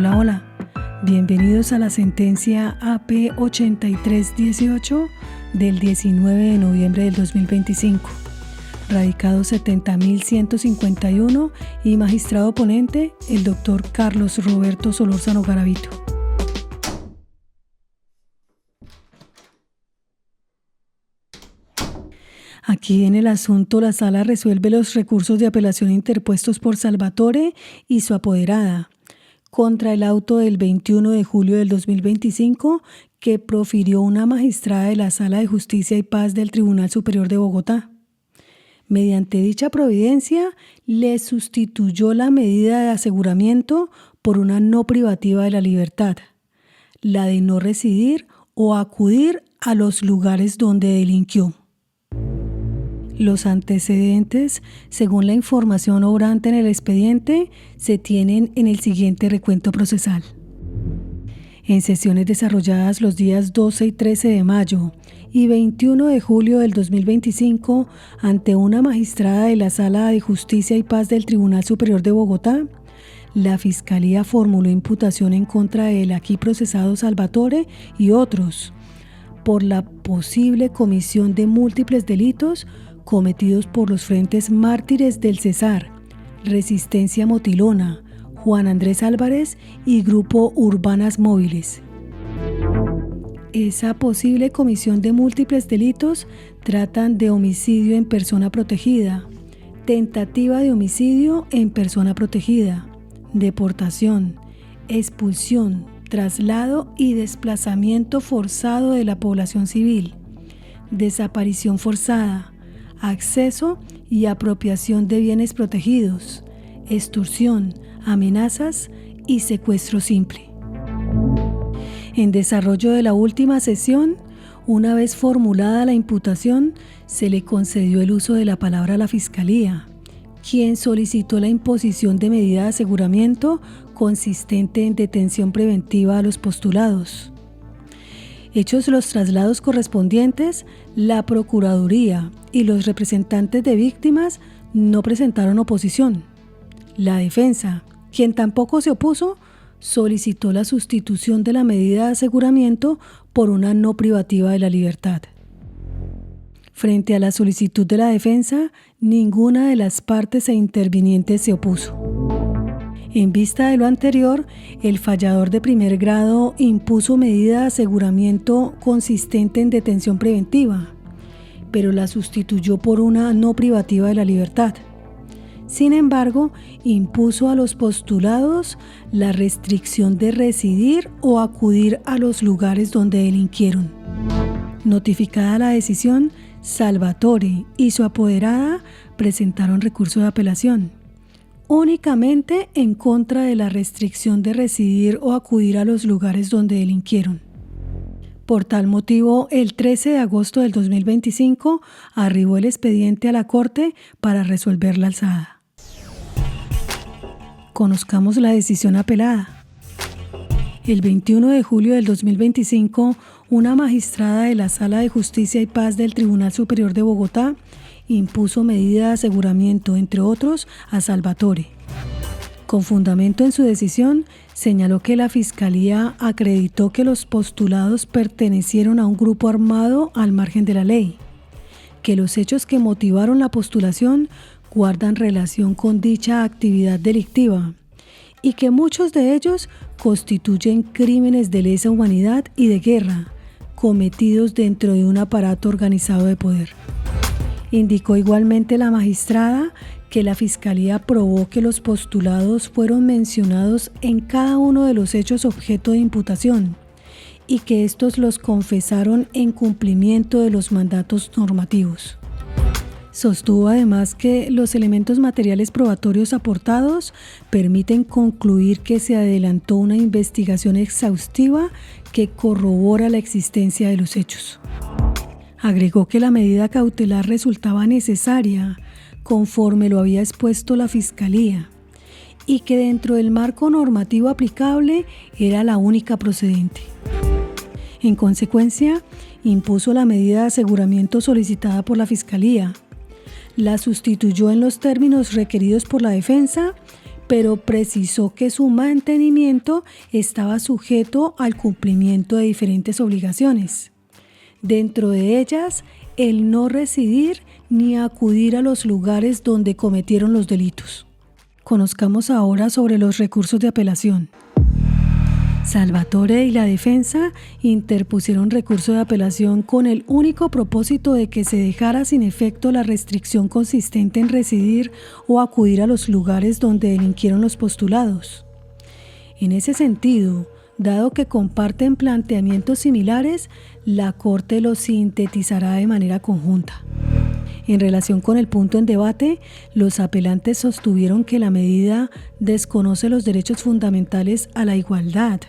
Hola, hola. Bienvenidos a la sentencia AP 8318 del 19 de noviembre del 2025. Radicado 70.151 y magistrado ponente, el doctor Carlos Roberto Solórzano Garavito. Aquí en el asunto, la sala resuelve los recursos de apelación interpuestos por Salvatore y su apoderada contra el auto del 21 de julio del 2025 que profirió una magistrada de la Sala de Justicia y Paz del Tribunal Superior de Bogotá. Mediante dicha providencia, le sustituyó la medida de aseguramiento por una no privativa de la libertad, la de no residir o acudir a los lugares donde delinquió. Los antecedentes, según la información obrante en el expediente, se tienen en el siguiente recuento procesal. En sesiones desarrolladas los días 12 y 13 de mayo y 21 de julio del 2025 ante una magistrada de la Sala de Justicia y Paz del Tribunal Superior de Bogotá, la Fiscalía formuló imputación en contra del aquí procesado Salvatore y otros por la posible comisión de múltiples delitos cometidos por los frentes Mártires del Cesar, Resistencia Motilona, Juan Andrés Álvarez y Grupo Urbanas Móviles. Esa posible comisión de múltiples delitos tratan de homicidio en persona protegida, tentativa de homicidio en persona protegida, deportación, expulsión, traslado y desplazamiento forzado de la población civil, desaparición forzada, acceso y apropiación de bienes protegidos, extorsión, amenazas y secuestro simple. En desarrollo de la última sesión, una vez formulada la imputación, se le concedió el uso de la palabra a la Fiscalía, quien solicitó la imposición de medida de aseguramiento consistente en detención preventiva a los postulados. Hechos los traslados correspondientes, la Procuraduría y los representantes de víctimas no presentaron oposición. La defensa, quien tampoco se opuso, solicitó la sustitución de la medida de aseguramiento por una no privativa de la libertad. Frente a la solicitud de la defensa, ninguna de las partes intervinientes se opuso. En vista de lo anterior, el fallador de primer grado impuso medida de aseguramiento consistente en detención preventiva, pero la sustituyó por una no privativa de la libertad. Sin embargo, impuso a los postulados la restricción de residir o acudir a los lugares donde delinquieron. Notificada la decisión, Salvatore y su apoderada presentaron recurso de apelación, únicamente en contra de la restricción de residir o acudir a los lugares donde delinquieron. Por tal motivo, el 13 de agosto del 2025 arribó el expediente a la Corte para resolver la alzada. Conozcamos la decisión apelada. El 21 de julio del 2025, una magistrada de la Sala de Justicia y Paz del Tribunal Superior de Bogotá impuso medida de aseguramiento, entre otros, a Salvatore. Con fundamento en su decisión, señaló que la Fiscalía acreditó que los postulados pertenecieron a un grupo armado al margen de la ley, que los hechos que motivaron la postulación guardan relación con dicha actividad delictiva y que muchos de ellos constituyen crímenes de lesa humanidad y de guerra cometidos dentro de un aparato organizado de poder. Indicó igualmente la magistrada que la Fiscalía probó que los postulados fueron mencionados en cada uno de los hechos objeto de imputación y que estos los confesaron en cumplimiento de los mandatos normativos. Sostuvo además que los elementos materiales probatorios aportados permiten concluir que se adelantó una investigación exhaustiva que corrobora la existencia de los hechos. Agregó que la medida cautelar resultaba necesaria, conforme lo había expuesto la Fiscalía, y que dentro del marco normativo aplicable era la única procedente. En consecuencia, impuso la medida de aseguramiento solicitada por la Fiscalía, la sustituyó en los términos requeridos por la defensa, pero precisó que su mantenimiento estaba sujeto al cumplimiento de diferentes obligaciones. Dentro de ellas, el no residir ni acudir a los lugares donde cometieron los delitos. Conozcamos ahora sobre los recursos de apelación. Salvatore y la defensa interpusieron recurso de apelación con el único propósito de que se dejara sin efecto la restricción consistente en residir o acudir a los lugares donde delinquieron los postulados. En ese sentido, dado que comparten planteamientos similares, la Corte los sintetizará de manera conjunta. En relación con el punto en debate, los apelantes sostuvieron que la medida desconoce los derechos fundamentales a la igualdad,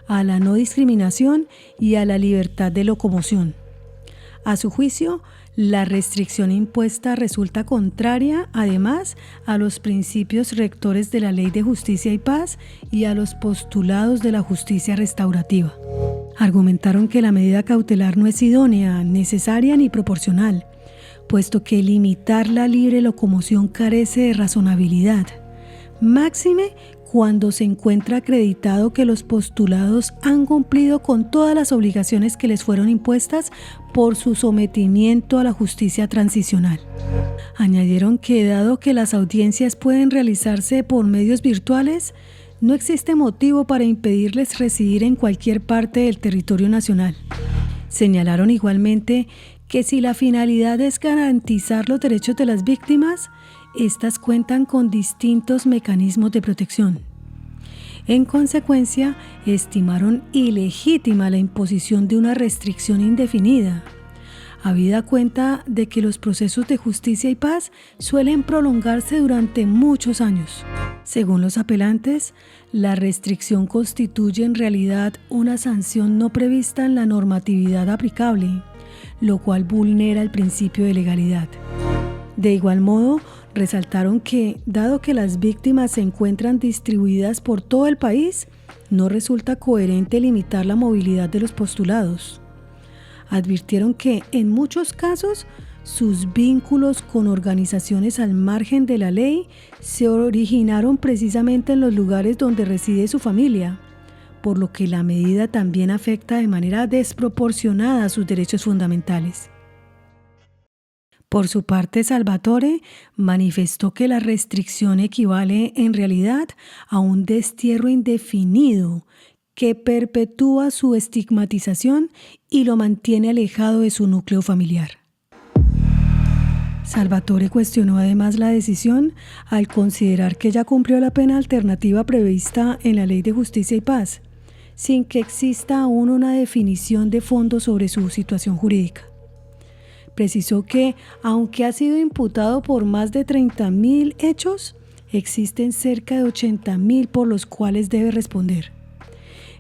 a la no discriminación y a la libertad de locomoción. A su juicio, la restricción impuesta resulta contraria, además, a los principios rectores de la Ley de Justicia y Paz y a los postulados de la justicia restaurativa. Argumentaron que la medida cautelar no es idónea, necesaria ni proporcional, puesto que limitar la libre locomoción carece de razonabilidad, máxime cuando se encuentra acreditado que los postulados han cumplido con todas las obligaciones que les fueron impuestas por su sometimiento a la justicia transicional. Añadieron que dado que las audiencias pueden realizarse por medios virtuales, no existe motivo para impedirles residir en cualquier parte del territorio nacional. Señalaron igualmente que si la finalidad es garantizar los derechos de las víctimas, éstas cuentan con distintos mecanismos de protección. En consecuencia, estimaron ilegítima la imposición de una restricción indefinida, habida cuenta de que los procesos de justicia y paz suelen prolongarse durante muchos años. Según los apelantes, la restricción constituye en realidad una sanción no prevista en la normatividad aplicable, lo cual vulnera el principio de legalidad. De igual modo, resaltaron que, dado que las víctimas se encuentran distribuidas por todo el país, no resulta coherente limitar la movilidad de los postulados. Advirtieron que, en muchos casos, sus vínculos con organizaciones al margen de la ley se originaron precisamente en los lugares donde reside su familia, por lo que la medida también afecta de manera desproporcionada sus derechos fundamentales. Por su parte, Salvatore manifestó que la restricción equivale en realidad a un destierro indefinido que perpetúa su estigmatización y lo mantiene alejado de su núcleo familiar. Salvatore cuestionó además la decisión al considerar que ya cumplió la pena alternativa prevista en la Ley de Justicia y Paz, sin que exista aún una definición de fondo sobre su situación jurídica. Precisó que, aunque ha sido imputado por más de 30.000 hechos, existen cerca de 80.000 por los cuales debe responder.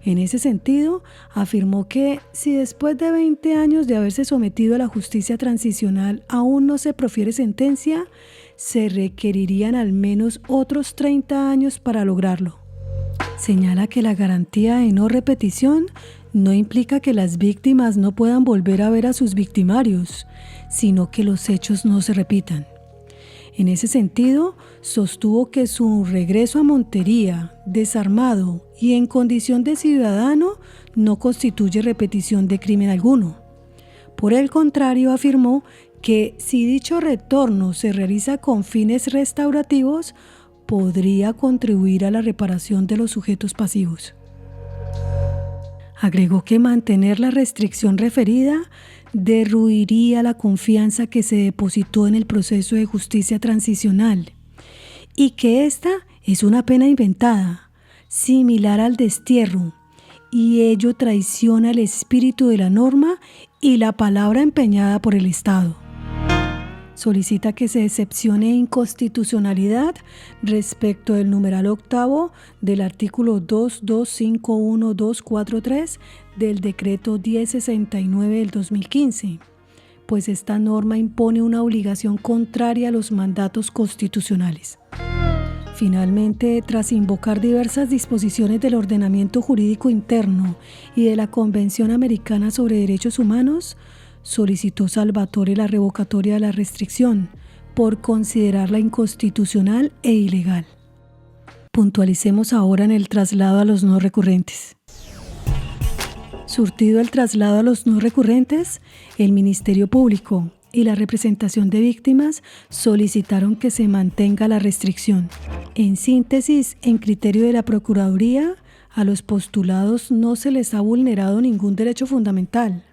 En ese sentido, afirmó que si después de 20 años de haberse sometido a la justicia transicional aún no se profiere sentencia, se requerirían al menos otros 30 años para lograrlo. Señala que la garantía de no repetición no implica que las víctimas no puedan volver a ver a sus victimarios, sino que los hechos no se repitan. En ese sentido, sostuvo que su regreso a Montería, desarmado y en condición de ciudadano, no constituye repetición de crimen alguno. Por el contrario, afirmó que si dicho retorno se realiza con fines restaurativos, podría contribuir a la reparación de los sujetos pasivos. Agregó que mantener la restricción referida derruiría la confianza que se depositó en el proceso de justicia transicional y que esta es una pena inventada, similar al destierro, y ello traiciona el espíritu de la norma y la palabra empeñada por el Estado. Solicita que se excepcione inconstitucionalidad respecto del numeral octavo del artículo 2251243 del decreto 1069 del 2015, pues esta norma impone una obligación contraria a los mandatos constitucionales. Finalmente, tras invocar diversas disposiciones del ordenamiento jurídico interno y de la Convención Americana sobre Derechos Humanos, solicitó Salvatore la revocatoria de la restricción por considerarla inconstitucional e ilegal. Puntualicemos ahora en el traslado a los no recurrentes. Surtido el traslado a los no recurrentes, el Ministerio Público y la representación de víctimas solicitaron que se mantenga la restricción. En síntesis, en criterio de la Procuraduría, a los postulados no se les ha vulnerado ningún derecho fundamental.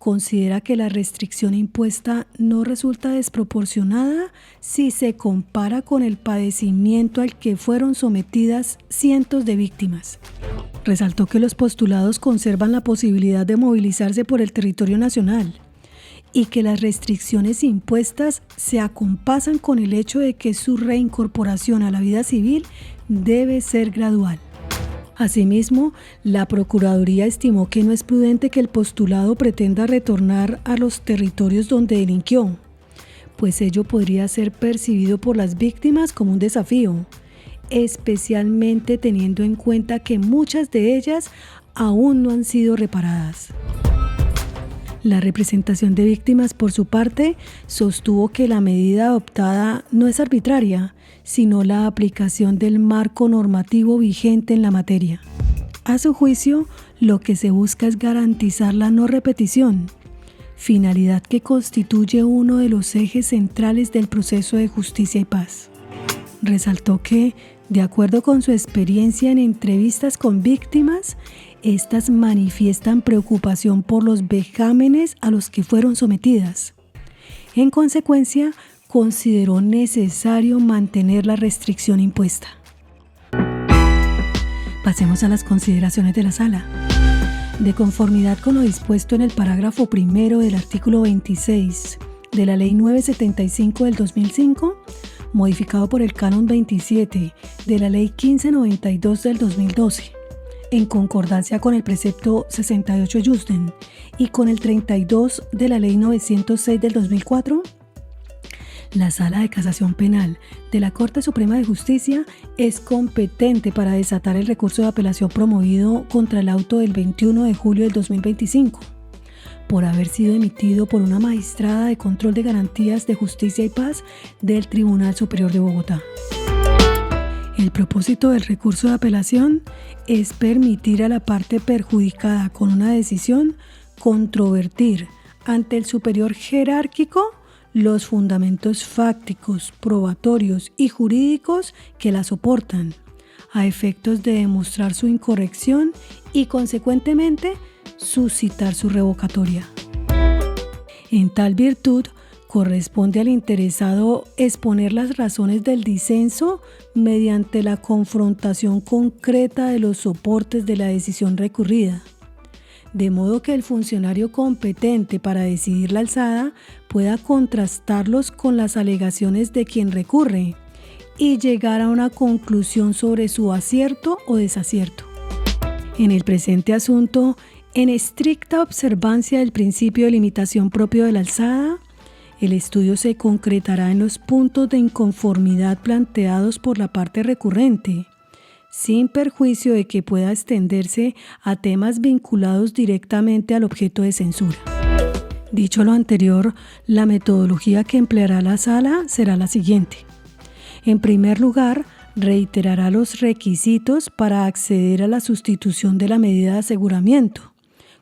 Considera que la restricción impuesta no resulta desproporcionada si se compara con el padecimiento al que fueron sometidas cientos de víctimas. Resaltó que los postulados conservan la posibilidad de movilizarse por el territorio nacional y que las restricciones impuestas se acompasan con el hecho de que su reincorporación a la vida civil debe ser gradual. Asimismo, la Procuraduría estimó que no es prudente que el postulado pretenda retornar a los territorios donde delinquió, pues ello podría ser percibido por las víctimas como un desafío, especialmente teniendo en cuenta que muchas de ellas aún no han sido reparadas. La representación de víctimas, por su parte, sostuvo que la medida adoptada no es arbitraria, sino la aplicación del marco normativo vigente en la materia. A su juicio, lo que se busca es garantizar la no repetición, finalidad que constituye uno de los ejes centrales del proceso de justicia y paz. Resaltó que, de acuerdo con su experiencia en entrevistas con víctimas, estas manifiestan preocupación por los vejámenes a los que fueron sometidas. En consecuencia, consideró necesario mantener la restricción impuesta. Pasemos a las consideraciones de la Sala. De conformidad con lo dispuesto en el parágrafo primero del artículo 26 de la Ley 975 del 2005, modificado por el Canon 27 de la Ley 1592 del 2012, en concordancia con el precepto 68 Jusden y con el 32 de la Ley 906 del 2004, la Sala de Casación Penal de la Corte Suprema de Justicia es competente para desatar el recurso de apelación promovido contra el auto del 21 de julio del 2025, por haber sido emitido por una magistrada de control de garantías de justicia y paz del Tribunal Superior de Bogotá. El propósito del recurso de apelación es permitir a la parte perjudicada con una decisión controvertir ante el superior jerárquico los fundamentos fácticos, probatorios y jurídicos que la soportan, a efectos de demostrar su incorrección y, consecuentemente, suscitar su revocatoria. En tal virtud, corresponde al interesado exponer las razones del disenso mediante la confrontación concreta de los soportes de la decisión recurrida, de modo que el funcionario competente para decidir la alzada pueda contrastarlos con las alegaciones de quien recurre y llegar a una conclusión sobre su acierto o desacierto. En el presente asunto, en estricta observancia del principio de limitación propio de la alzada, el estudio se concretará en los puntos de inconformidad planteados por la parte recurrente, sin perjuicio de que pueda extenderse a temas vinculados directamente al objeto de censura. Dicho lo anterior, la metodología que empleará la Sala será la siguiente. En primer lugar, reiterará los requisitos para acceder a la sustitución de la medida de aseguramiento,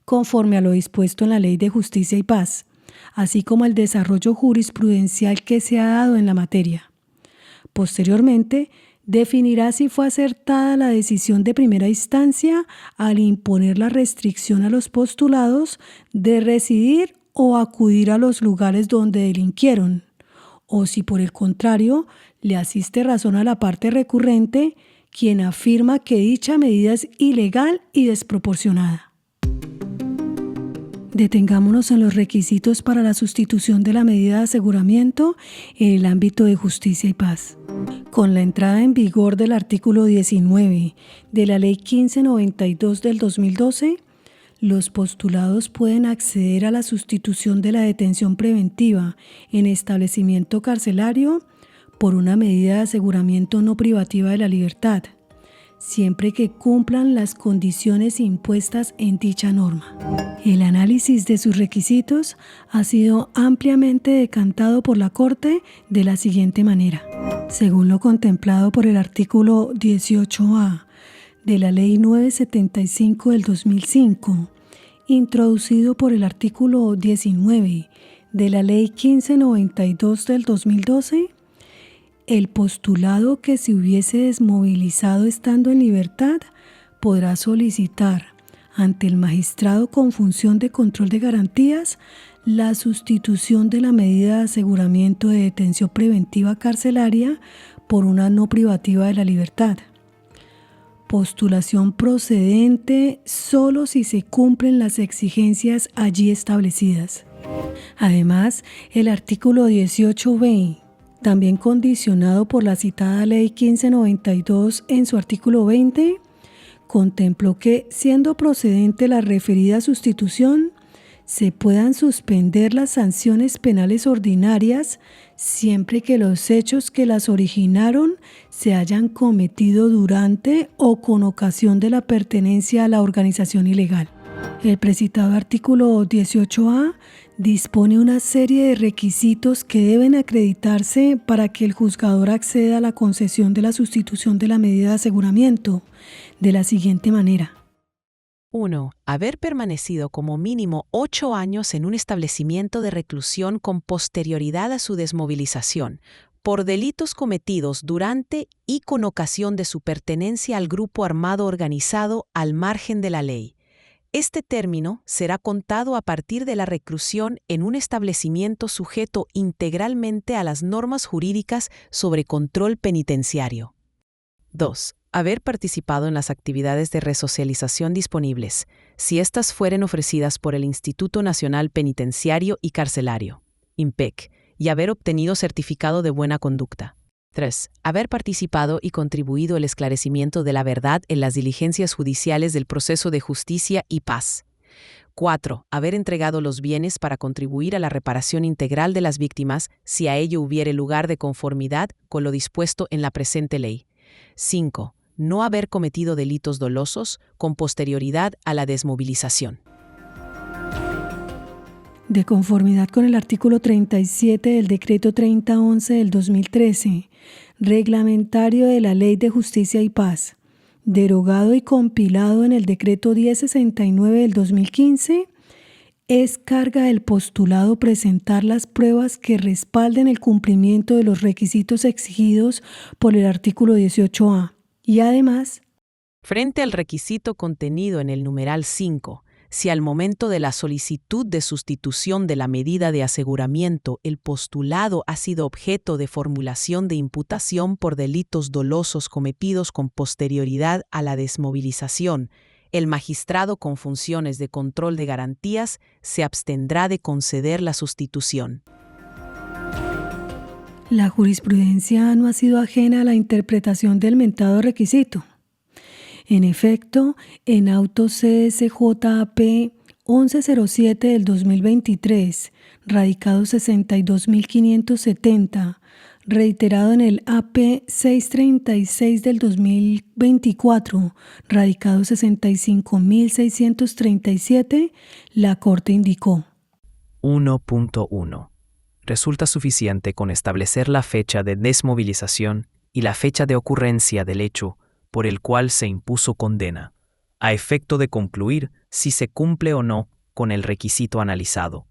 conforme a lo dispuesto en la Ley de Justicia y Paz, así como el desarrollo jurisprudencial que se ha dado en la materia. Posteriormente, definirá si fue acertada la decisión de primera instancia al imponer la restricción a los postulados de residir o acudir a los lugares donde delinquieron, o si por el contrario le asiste razón a la parte recurrente, quien afirma que dicha medida es ilegal y desproporcionada. Detengámonos en los requisitos para la sustitución de la medida de aseguramiento en el ámbito de justicia y paz. Con la entrada en vigor del artículo 19 de la Ley 1592 del 2012, los postulados pueden acceder a la sustitución de la detención preventiva en establecimiento carcelario por una medida de aseguramiento no privativa de la libertad, siempre que cumplan las condiciones impuestas en dicha norma. El análisis de sus requisitos ha sido ampliamente decantado por la Corte de la siguiente manera. Según lo contemplado por el artículo 18A de la Ley 975 del 2005, introducido por el artículo 19 de la Ley 1592 del 2012, el postulado que se hubiese desmovilizado estando en libertad podrá solicitar ante el magistrado con función de control de garantías la sustitución de la medida de aseguramiento de detención preventiva carcelaria por una no privativa de la libertad. Postulación procedente solo si se cumplen las exigencias allí establecidas. Además, el artículo 18b, también condicionado por la citada Ley 1592 en su artículo 20, contempló que, siendo procedente la referida sustitución, se puedan suspender las sanciones penales ordinarias siempre que los hechos que las originaron se hayan cometido durante o con ocasión de la pertenencia a la organización ilegal. El precitado artículo 18A dispone una serie de requisitos que deben acreditarse para que el juzgador acceda a la concesión de la sustitución de la medida de aseguramiento, de la siguiente manera. 1. Haber permanecido como mínimo 8 años en un establecimiento de reclusión con posterioridad a su desmovilización, por delitos cometidos durante y con ocasión de su pertenencia al grupo armado organizado al margen de la ley. Este término será contado a partir de la reclusión en un establecimiento sujeto integralmente a las normas jurídicas sobre control penitenciario. 2. Haber participado en las actividades de resocialización disponibles, si éstas fueren ofrecidas por el Instituto Nacional Penitenciario y Carcelario, INPEC, y haber obtenido certificado de buena conducta. 3. Haber participado y contribuido al esclarecimiento de la verdad en las diligencias judiciales del proceso de justicia y paz. 4. Haber entregado los bienes para contribuir a la reparación integral de las víctimas si a ello hubiere lugar de conformidad con lo dispuesto en la presente ley. 5. No haber cometido delitos dolosos con posterioridad a la desmovilización. De conformidad con el artículo 37 del Decreto 3011 del 2013, reglamentario de la Ley de Justicia y Paz, derogado y compilado en el Decreto 1069 del 2015, es carga del postulado presentar las pruebas que respalden el cumplimiento de los requisitos exigidos por el artículo 18A. Y además, frente al requisito contenido en el numeral 5, si al momento de la solicitud de sustitución de la medida de aseguramiento el postulado ha sido objeto de formulación de imputación por delitos dolosos cometidos con posterioridad a la desmovilización, el magistrado con funciones de control de garantías se abstendrá de conceder la sustitución. La jurisprudencia no ha sido ajena a la interpretación del mentado requisito. En efecto, en auto CSJAP 1107 del 2023, radicado 62.570, reiterado en el AP 636 del 2024, radicado 65.637, la Corte indicó: 1.1. Resulta suficiente con establecer la fecha de desmovilización y la fecha de ocurrencia del hecho por el cual se impuso condena, a efecto de concluir si se cumple o no con el requisito analizado.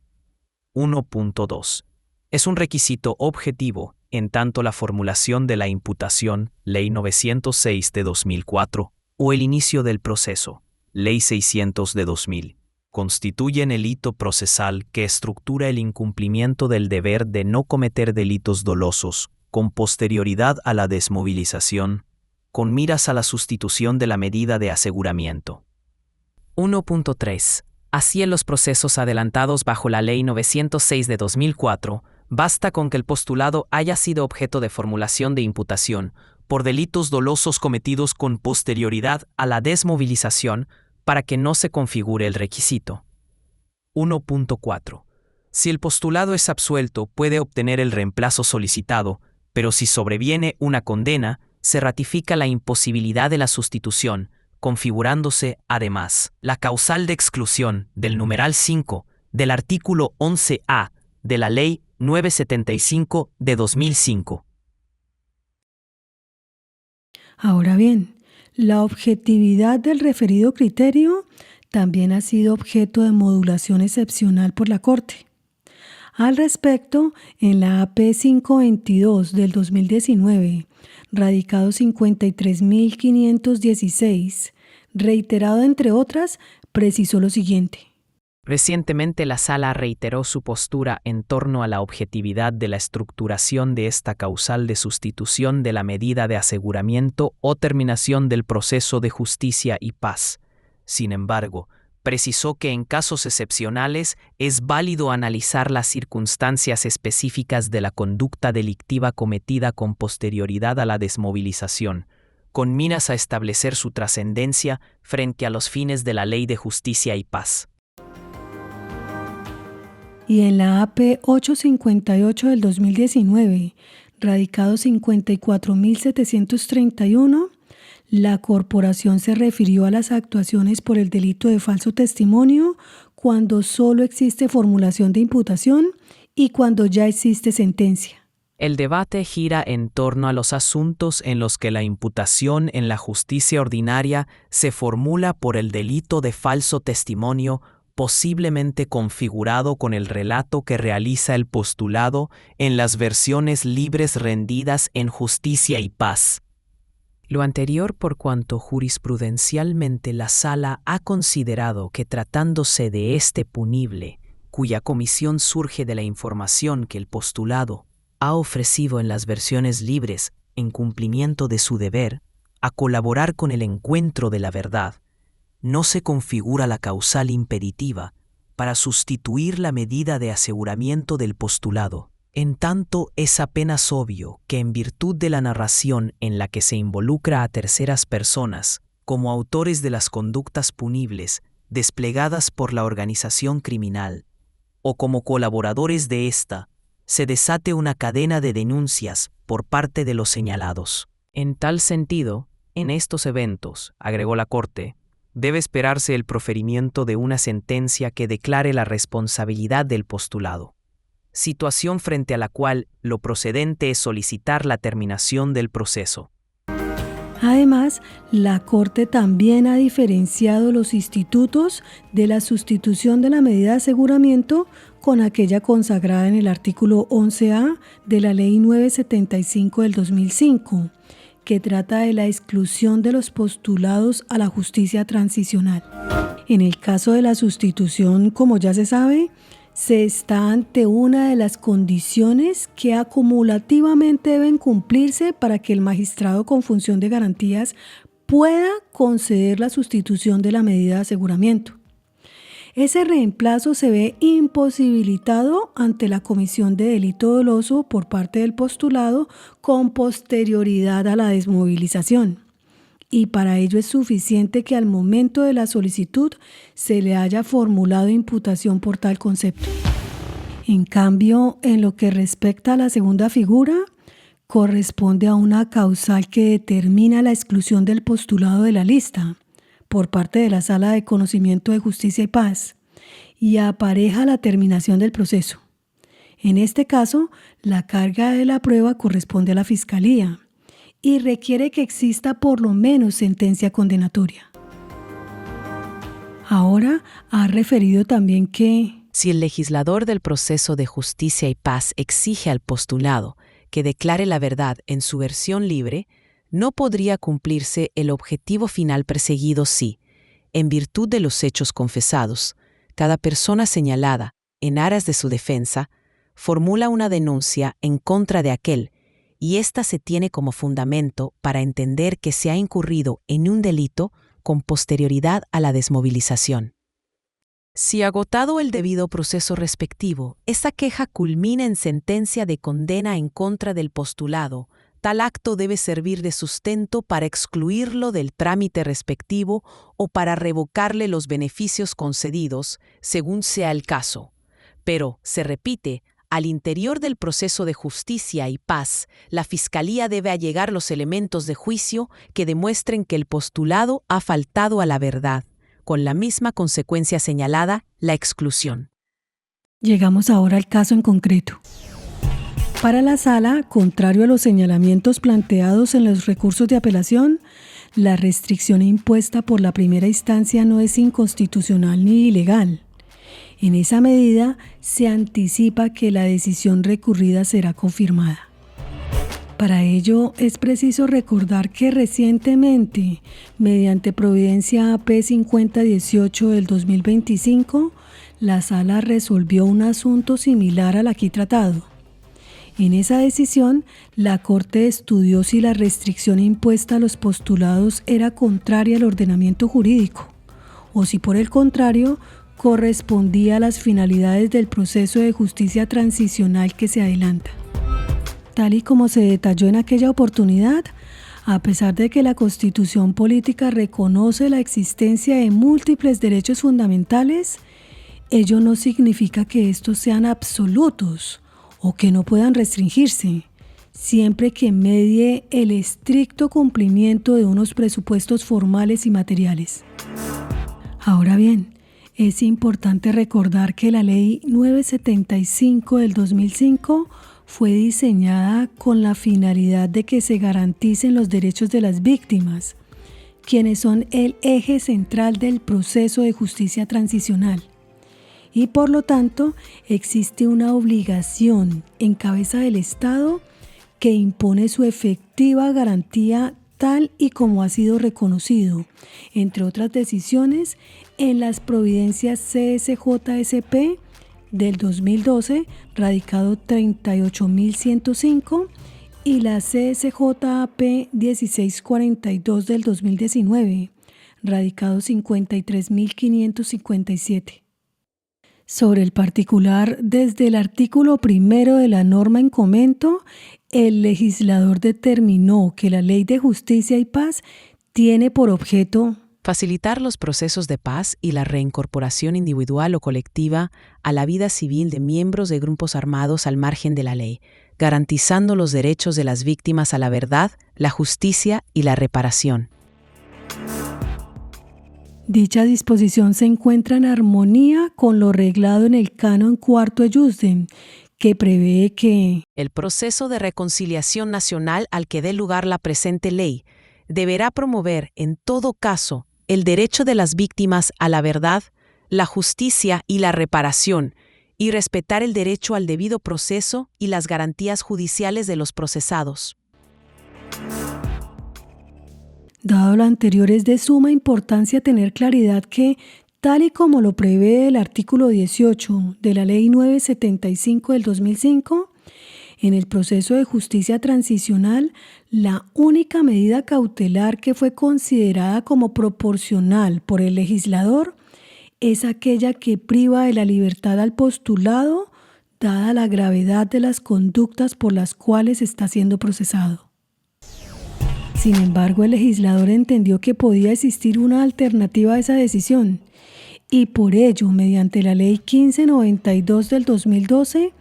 1.2. Es un requisito objetivo en tanto la formulación de la imputación, Ley 906 de 2004, o el inicio del proceso, Ley 600 de 2000, constituyen el hito procesal que estructura el incumplimiento del deber de no cometer delitos dolosos con posterioridad a la desmovilización, con miras a la sustitución de la medida de aseguramiento. 1.3. Así en los procesos adelantados bajo la Ley 906 de 2004, basta con que el postulado haya sido objeto de formulación de imputación por delitos dolosos cometidos con posterioridad a la desmovilización para que no se configure el requisito. 1.4. Si el postulado es absuelto, puede obtener el reemplazo solicitado, pero si sobreviene una condena, se ratifica la imposibilidad de la sustitución, configurándose, además, la causal de exclusión del numeral 5 del artículo 11A de la Ley 975 de 2005. Ahora bien, la objetividad del referido criterio también ha sido objeto de modulación excepcional por la Corte. Al respecto, en la AP 522 del 2019, radicado 53.516, reiterado entre otras, precisó lo siguiente. Recientemente la Sala reiteró su postura en torno a la objetividad de la estructuración de esta causal de sustitución de la medida de aseguramiento o terminación del proceso de justicia y paz. Sin embargo, precisó que en casos excepcionales es válido analizar las circunstancias específicas de la conducta delictiva cometida con posterioridad a la desmovilización, con miras a establecer su trascendencia frente a los fines de la Ley de Justicia y Paz. Y en la AP 858 del 2019, radicado 54.731, la corporación se refirió a las actuaciones por el delito de falso testimonio cuando solo existe formulación de imputación y cuando ya existe sentencia. El debate gira en torno a los asuntos en los que la imputación en la justicia ordinaria se formula por el delito de falso testimonio, posiblemente configurado con el relato que realiza el postulado en las versiones libres rendidas en Justicia y Paz. Lo anterior por cuanto jurisprudencialmente la Sala ha considerado que tratándose de este punible, cuya comisión surge de la información que el postulado ha ofrecido en las versiones libres en cumplimiento de su deber a colaborar con el encuentro de la verdad, no se configura la causal impeditiva para sustituir la medida de aseguramiento del postulado. En tanto, es apenas obvio que en virtud de la narración en la que se involucra a terceras personas como autores de las conductas punibles desplegadas por la organización criminal o como colaboradores de ésta, se desate una cadena de denuncias por parte de los señalados. En tal sentido, en estos eventos, agregó la Corte, debe esperarse el proferimiento de una sentencia que declare la responsabilidad del postulado, situación frente a la cual lo procedente es solicitar la terminación del proceso. Además, la Corte también ha diferenciado los institutos de la sustitución de la medida de aseguramiento con aquella consagrada en el artículo 11A de la Ley 975 del 2005, que trata de la exclusión de los postulados a la justicia transicional. En el caso de la sustitución, como ya se sabe, se está ante una de las condiciones que acumulativamente deben cumplirse para que el magistrado con función de garantías pueda conceder la sustitución de la medida de aseguramiento. Ese reemplazo se ve imposibilitado ante la comisión de delito doloso por parte del postulado con posterioridad a la desmovilización. Y para ello es suficiente que al momento de la solicitud se le haya formulado imputación por tal concepto. En cambio, en lo que respecta a la segunda figura, corresponde a una causal que determina la exclusión del postulado de la lista por parte de la Sala de Conocimiento de Justicia y Paz y apareja la terminación del proceso. En este caso, la carga de la prueba corresponde a la Fiscalía y requiere que exista por lo menos sentencia condenatoria. Ahora ha referido también que si el legislador del proceso de justicia y paz exige al postulado que declare la verdad en su versión libre, no podría cumplirse el objetivo final perseguido si, en virtud de los hechos confesados, cada persona señalada, en aras de su defensa, formula una denuncia en contra de aquel, y ésta se tiene como fundamento para entender que se ha incurrido en un delito con posterioridad a la desmovilización. Si agotado el debido proceso respectivo, esa queja culmina en sentencia de condena en contra del postulado, tal acto debe servir de sustento para excluirlo del trámite respectivo o para revocarle los beneficios concedidos, según sea el caso. Pero, se repite, Al interior del proceso de justicia y paz, la Fiscalía debe allegar los elementos de juicio que demuestren que el postulado ha faltado a la verdad, con la misma consecuencia señalada, la exclusión. Llegamos ahora al caso en concreto. Para la Sala, contrario a los señalamientos planteados en los recursos de apelación, la restricción impuesta por la primera instancia no es inconstitucional ni ilegal. En esa medida, se anticipa que la decisión recurrida será confirmada. Para ello, es preciso recordar que recientemente, mediante Providencia AP 5018 del 2025, la Sala resolvió un asunto similar al aquí tratado. En esa decisión, la Corte estudió si la restricción impuesta a los postulados era contraria al ordenamiento jurídico, o si por el contrario, correspondía a las finalidades del proceso de justicia transicional que se adelanta. Tal y como se detalló en aquella oportunidad, a pesar de que la Constitución política reconoce la existencia de múltiples derechos fundamentales, ello no significa que estos sean absolutos o que no puedan restringirse, siempre que medie el estricto cumplimiento de unos presupuestos formales y materiales. Ahora bien, es importante recordar que la Ley 975 del 2005 fue diseñada con la finalidad de que se garanticen los derechos de las víctimas, quienes son el eje central del proceso de justicia transicional. Y por lo tanto, existe una obligación en cabeza del Estado que impone su efectiva garantía tal y como ha sido reconocido, entre otras decisiones, en las providencias CSJSP del 2012, radicado 38.105, y la CSJAP 1642 del 2019, radicado 53.557. Sobre el particular, desde el artículo 1 de la norma en comento, el legislador determinó que la Ley de Justicia y Paz tiene por objeto facilitar los procesos de paz y la reincorporación individual o colectiva a la vida civil de miembros de grupos armados al margen de la ley, garantizando los derechos de las víctimas a la verdad, la justicia y la reparación. Dicha disposición se encuentra en armonía con lo reglado en el Canon Cuarto Ayusden, que prevé que el proceso de reconciliación nacional al que dé lugar la presente ley deberá promover, en todo caso, el derecho de las víctimas a la verdad, la justicia y la reparación, y respetar el derecho al debido proceso y las garantías judiciales de los procesados. Dado lo anterior, es de suma importancia tener claridad que, tal y como lo prevé el artículo 18 de la Ley 975 del 2005, en el proceso de justicia transicional, la única medida cautelar que fue considerada como proporcional por el legislador es aquella que priva de la libertad al postulado, dada la gravedad de las conductas por las cuales está siendo procesado. Sin embargo, el legislador entendió que podía existir una alternativa a esa decisión y por ello, mediante la Ley 1592 del 2012,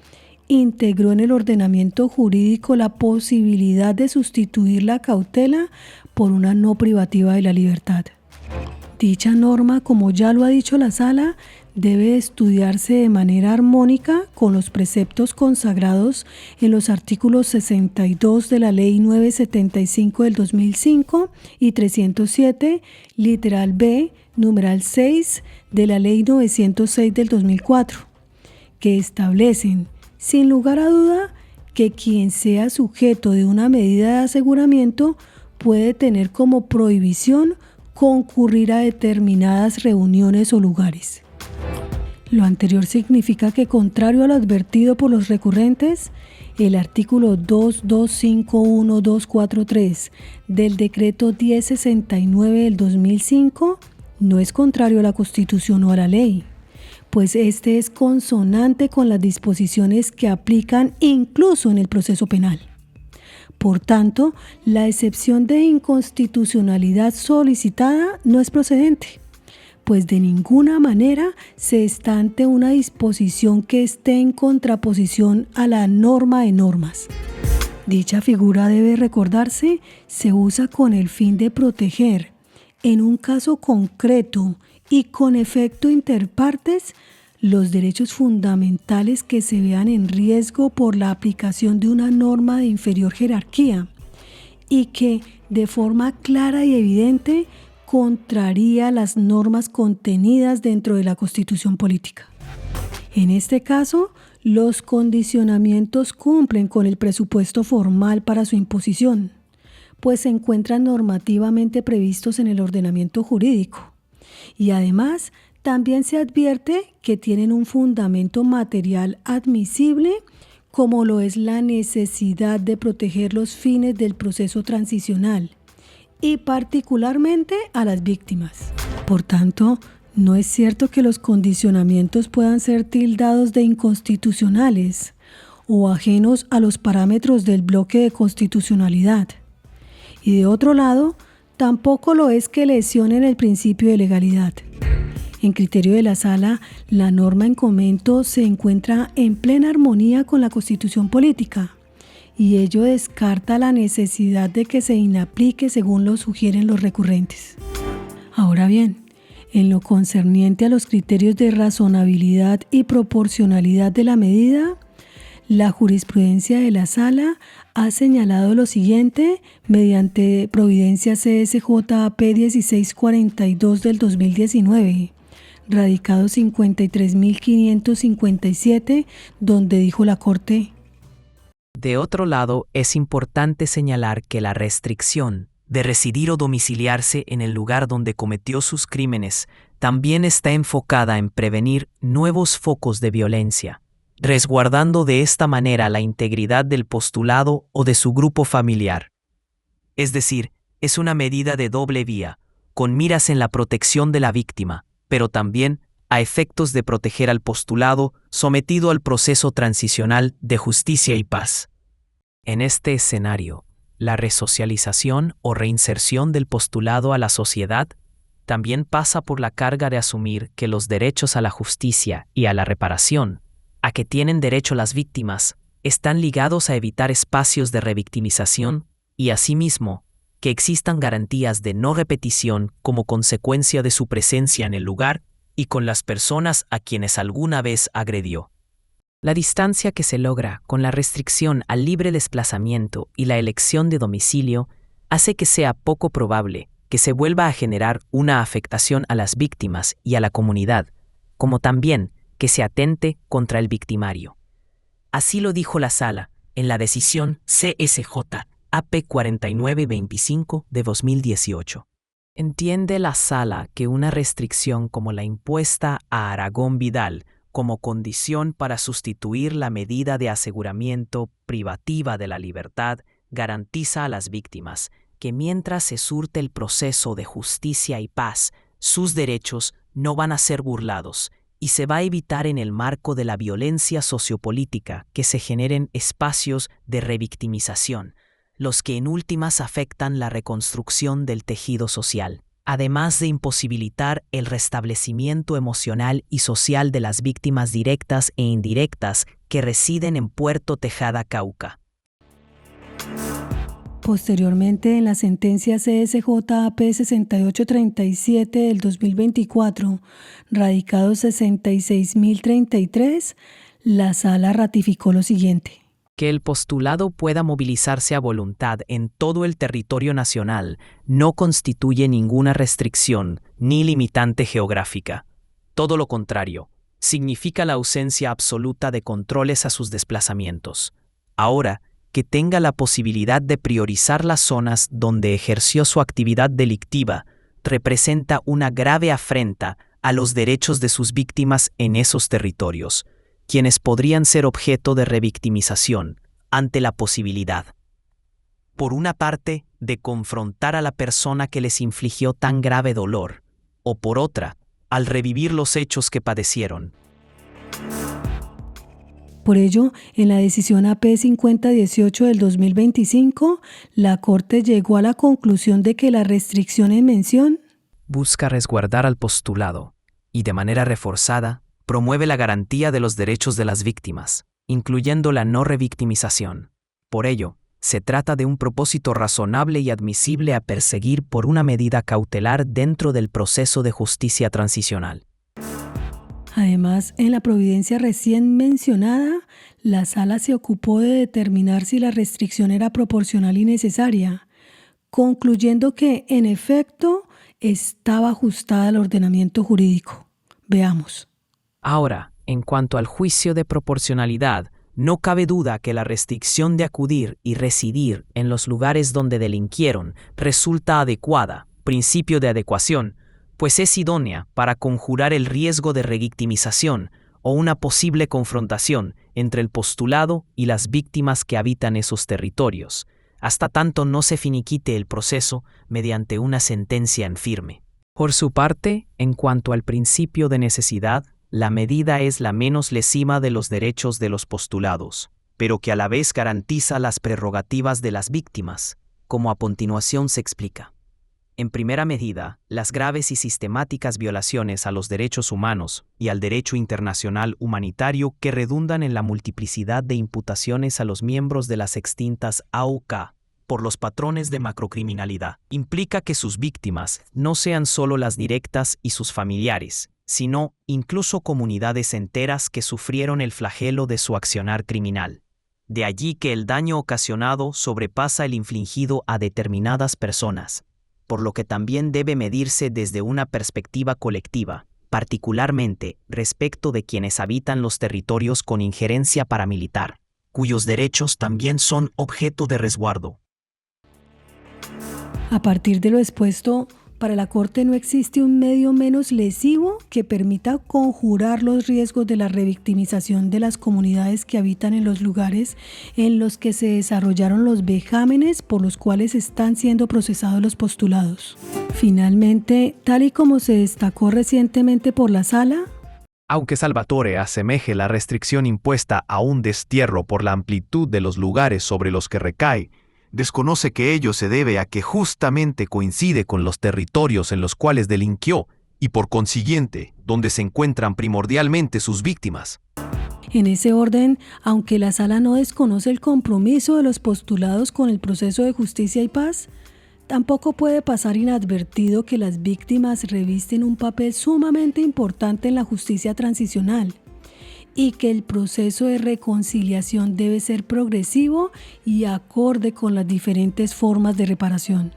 integró en el ordenamiento jurídico la posibilidad de sustituir la cautela por una no privativa de la libertad. Dicha norma, como ya lo ha dicho la Sala, debe estudiarse de manera armónica con los preceptos consagrados en los artículos 62 de la Ley 975 del 2005 y 307, literal B, numeral 6 de la Ley 906 del 2004, que establecen, sin lugar a duda, que quien sea sujeto de una medida de aseguramiento puede tener como prohibición concurrir a determinadas reuniones o lugares. Lo anterior significa que, contrario a lo advertido por los recurrentes, el artículo 2251243 del Decreto 1069 del 2005 no es contrario a la Constitución o a la ley, pues este es consonante con las disposiciones que aplican incluso en el proceso penal. Por tanto, la excepción de inconstitucionalidad solicitada no es procedente, pues de ninguna manera se está ante una disposición que esté en contraposición a la norma de normas. Dicha figura, debe recordarse, se usa con el fin de proteger, en un caso concreto y con efecto interpartes, los derechos fundamentales que se vean en riesgo por la aplicación de una norma de inferior jerarquía y que, de forma clara y evidente, contraría las normas contenidas dentro de la Constitución política. En este caso, los condicionamientos cumplen con el presupuesto formal para su imposición, pues se encuentran normativamente previstos en el ordenamiento jurídico. Y además, también se advierte que tienen un fundamento material admisible, como lo es la necesidad de proteger los fines del proceso transicional y particularmente a las víctimas. Por tanto, no es cierto que los condicionamientos puedan ser tildados de inconstitucionales o ajenos a los parámetros del bloque de constitucionalidad. Y de otro lado, tampoco lo es que lesionen el principio de legalidad. En criterio de la Sala, la norma en comento se encuentra en plena armonía con la Constitución política y ello descarta la necesidad de que se inaplique según lo sugieren los recurrentes. Ahora bien, en lo concerniente a los criterios de razonabilidad y proporcionalidad de la medida, la jurisprudencia de la Sala ha señalado lo siguiente mediante Providencia CSJAP 1642 del 2019, radicado 53.557, donde dijo la Corte: De otro lado, es importante señalar que la restricción de residir o domiciliarse en el lugar donde cometió sus crímenes también está enfocada en prevenir nuevos focos de violencia, resguardando de esta manera la integridad del postulado o de su grupo familiar. Es decir, es una medida de doble vía, con miras en la protección de la víctima, pero también a efectos de proteger al postulado sometido al proceso transicional de justicia y paz. En este escenario, la resocialización o reinserción del postulado a la sociedad también pasa por la carga de asumir que los derechos a la justicia y a la reparación, a que tienen derecho las víctimas, están ligados a evitar espacios de revictimización y, asimismo, que existan garantías de no repetición como consecuencia de su presencia en el lugar y con las personas a quienes alguna vez agredió. La distancia que se logra con la restricción al libre desplazamiento y la elección de domicilio hace que sea poco probable que se vuelva a generar una afectación a las víctimas y a la comunidad, como también que se atente contra el victimario. Así lo dijo la Sala en la decisión CSJ AP 4925 de 2018. Entiende la Sala que una restricción como la impuesta a Aragón Vidal como condición para sustituir la medida de aseguramiento privativa de la libertad garantiza a las víctimas que mientras se surte el proceso de justicia y paz, sus derechos no van a ser burlados y se va a evitar en el marco de la violencia sociopolítica que se generen espacios de revictimización, los que en últimas afectan la reconstrucción del tejido social, además de imposibilitar el restablecimiento emocional y social de las víctimas directas e indirectas que residen en Puerto Tejada, Cauca. Posteriormente, en la sentencia CSJAP 6837 del 2024, radicado 66.033, la Sala ratificó lo siguiente: que el postulado pueda movilizarse a voluntad en todo el territorio nacional no constituye ninguna restricción ni limitante geográfica. Todo lo contrario, significa la ausencia absoluta de controles a sus desplazamientos. Ahora, que tenga la posibilidad de priorizar las zonas donde ejerció su actividad delictiva representa una grave afrenta a los derechos de sus víctimas en esos territorios, quienes podrían ser objeto de revictimización ante la posibilidad, por una parte, de confrontar a la persona que les infligió tan grave dolor, o por otra, al revivir los hechos que padecieron. Por ello, en la decisión AP 5018 del 2025, la Corte llegó a la conclusión de que la restricción en mención busca resguardar al postulado y, de manera reforzada, promueve la garantía de los derechos de las víctimas, incluyendo la no revictimización. Por ello, se trata de un propósito razonable y admisible a perseguir por una medida cautelar dentro del proceso de justicia transicional. Además, en la providencia recién mencionada, la Sala se ocupó de determinar si la restricción era proporcional y necesaria, concluyendo que, en efecto, estaba ajustada al ordenamiento jurídico. Veamos. Ahora, en cuanto al juicio de proporcionalidad, no cabe duda que la restricción de acudir y residir en los lugares donde delinquieron resulta adecuada, principio de adecuación, pues es idónea para conjurar el riesgo de revictimización o una posible confrontación entre el postulado y las víctimas que habitan esos territorios, hasta tanto no se finiquite el proceso mediante una sentencia en firme. Por su parte, en cuanto al principio de necesidad, la medida es la menos lesiva de los derechos de los postulados, pero que a la vez garantiza las prerrogativas de las víctimas, como a continuación se explica. En primera medida, las graves y sistemáticas violaciones a los derechos humanos y al derecho internacional humanitario que redundan en la multiplicidad de imputaciones a los miembros de las extintas AUK por los patrones de macrocriminalidad, implica que sus víctimas no sean solo las directas y sus familiares, sino incluso comunidades enteras que sufrieron el flagelo de su accionar criminal. De allí que el daño ocasionado sobrepasa el infligido a determinadas personas, por lo que también debe medirse desde una perspectiva colectiva, particularmente respecto de quienes habitan los territorios con injerencia paramilitar, cuyos derechos también son objeto de resguardo. A partir de lo expuesto, para la Corte no existe un medio menos lesivo que permita conjurar los riesgos de la revictimización de las comunidades que habitan en los lugares en los que se desarrollaron los vejámenes por los cuales están siendo procesados los postulados. Finalmente, tal y como se destacó recientemente por la Sala, aunque Salvatore asemeje la restricción impuesta a un destierro por la amplitud de los lugares sobre los que recae, desconoce que ello se debe a que justamente coincide con los territorios en los cuales delinquió y por consiguiente donde se encuentran primordialmente sus víctimas. En ese orden, aunque la Sala no desconoce el compromiso de los postulados con el proceso de justicia y paz, tampoco puede pasar inadvertido que las víctimas revisten un papel sumamente importante en la justicia transicional y que el proceso de reconciliación debe ser progresivo y acorde con las diferentes formas de reparación.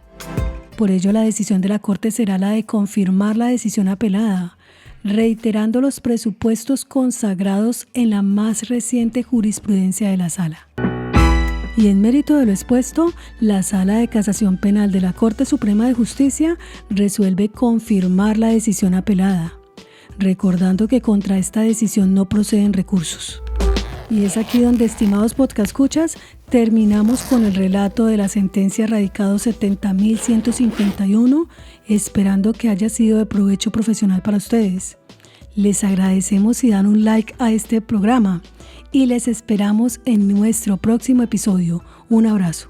Por ello, la decisión de la Corte será la de confirmar la decisión apelada, reiterando los presupuestos consagrados en la más reciente jurisprudencia de la Sala. Y en mérito de lo expuesto, la Sala de Casación Penal de la Corte Suprema de Justicia resuelve confirmar la decisión apelada, recordando que contra esta decisión no proceden recursos. Y es aquí donde, estimados podcastcuchas, terminamos con el relato de la sentencia radicado 70.151, esperando que haya sido de provecho profesional para ustedes. Les agradecemos si dan un like a este programa y les esperamos en nuestro próximo episodio. Un abrazo.